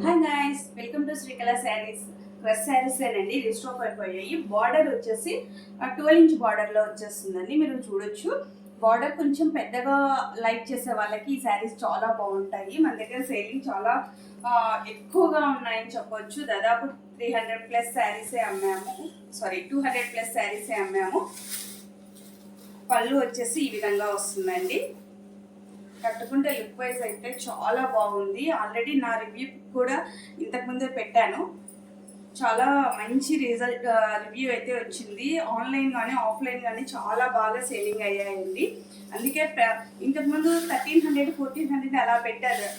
Hi guys, welcome to Srikala saris. Crush saris అండి restock అయిపోయాయి. Border వచ్చేసి 12 ఇంచ్ బార్డర్లో వచ్చేస్తుందండి. మీరు చూడొచ్చు, బార్డర్ కొంచెం పెద్దగా లైక్ చేసే వాళ్ళకి ఈ శారీస్ చాలా బాగుంటాయి. మన దగ్గర సేలింగ్ చాలా ఎక్కువగా ఉన్నాయని చెప్పొచ్చు. దాదాపు 300+ శారీసే అమ్మాము, 200+ శారీసే అమ్మాము. పళ్ళు వచ్చేసి ఈ విధంగా వస్తుందండి. కట్టుకుంటే లుక్ వైజ్ అయితే చాలా బాగుంది. ఆల్రెడీ నా రివ్యూ కూడా ఇంతకుముందే పెట్టాను. చాలా మంచి రివ్యూ అయితే వచ్చింది. ఆన్లైన్ కానీ ఆఫ్లైన్ కానీ చాలా బాగా సేలింగ్ అయ్యాయండి. అందుకే ఇంతకుముందు 1300, 1400 అలా పెట్టారు,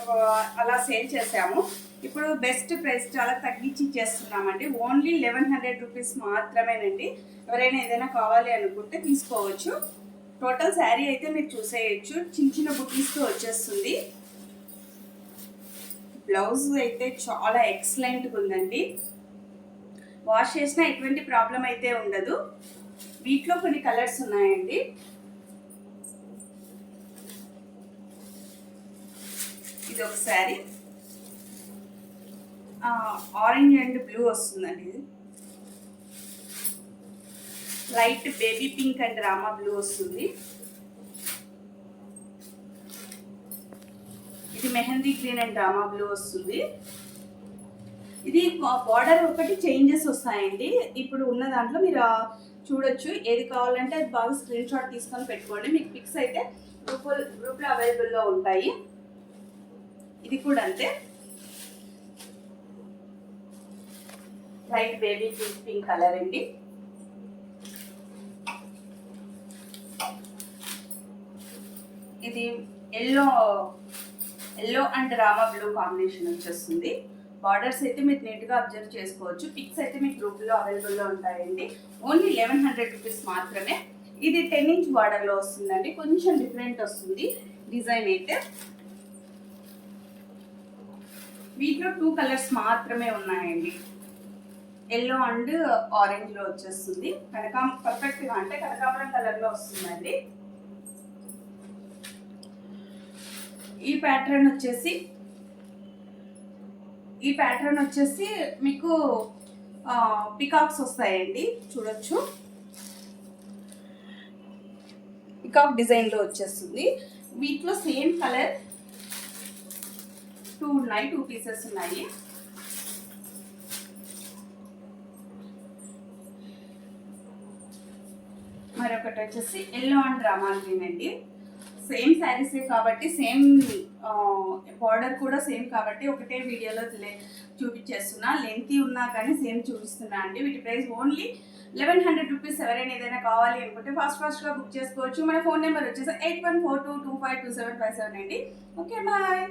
అలా సేల్ చేసాము. ఇప్పుడు బెస్ట్ ప్రైస్ చాలా తగ్గించి ఇచ్చేస్తున్నామండి. ఓన్లీ 1100 రూపీస్ మాత్రమేనండి. ఎవరైనా ఏదైనా కావాలి అనుకుంటే తీసుకోవచ్చు. టోటల్ శారీ అయితే మీరు చూసేయచ్చు, చిన్న చిన్న బుటీస్తో వచ్చేస్తుంది. బ్లౌజ్ అయితే చాలా ఎక్సలెంట్గా ఉందండి. వాష్ చేసినా ఎటువంటి ప్రాబ్లం అయితే ఉండదు. వీటిలో కొన్ని కలర్స్ ఉన్నాయండి. ఇది ఒక శారీ, ఆరెంజ్ అండ్ బ్లూ వస్తుందండి. ఇది light baby pink and Rama blue వస్తుంది. ఇది mehndi green and Rama blue వస్తుంది. ఇది బార్డర్ ఒకటి చేంజెస్ వస్తాయండి. ఇప్పుడు ఉన్న దాంట్లో మీరు చూడొచ్చు. ఏది కావాలంటే అది బాగా స్క్రీన్ షాట్ తీసుకొని పెట్టుకోండి. మీకు పిక్స్ అయితే గ్రూప్లో అవైలబుల్లో ఉంటాయి. ఇది కూడా అంతే, లైట్ బేబీ పింక్ కలర్ అండి. ఇది yellow and Rama blue combination వచ్చేస్తుంది. బార్డర్స్ అయితే మీరు నీట్గా అబ్జర్వ్ చేసుకోవచ్చు. పిక్స్ అయితే మీకు గ్రూప్లో అవైలబుల్లో ఉంటాయండి. ఓన్లీ 1100 రూపీస్ మాత్రమే. ఇది 10 ఇంచ్ బార్డర్లో వస్తుందండి. కొంచెం డిఫరెంట్ వస్తుంది డిజైన్ అయితే. వీటిలో 2 కలర్స్ మాత్రమే ఉన్నాయండి. ఎల్లో అండ్ ఆరెంజ్లో వచ్చేస్తుంది. పర్ఫెక్ట్గా అంటే కనకాంబరం కలర్లో వస్తుందండి. ఈ ప్యాటర్న్ వచ్చేసి మీకు పికాక్స్ వస్తాయండి. చూడొచ్చు, పికాక్ డిజైన్లో వచ్చేస్తుంది. వీటిలో సేమ్ కలర్ 2 ఉన్నాయి, 2 పీసెస్ ఉన్నాయి. మరొకటి వచ్చేసి ఎల్లో అండ్ రామా గ్రీన్ అండి. సేమ్ శారీసే కాబట్టి, సేమ్ బార్డర్ కూడా సేమ్ కాబట్టి ఒకటే వీడియోలో చూపించేస్తున్నా. లెంతీ ఉన్నా కానీ సేమ్ చూపిస్తున్నా అండి. వీటి ప్రైస్ ఓన్లీ 1100 రూపీస్. ఎవరైనా ఏదైనా కావాలి అనుకుంటే ఫాస్ట్గా బుక్ చేసుకోవచ్చు. మన ఫోన్ నెంబర్ వచ్చేసి 8142252757 అండి. Okay, bye.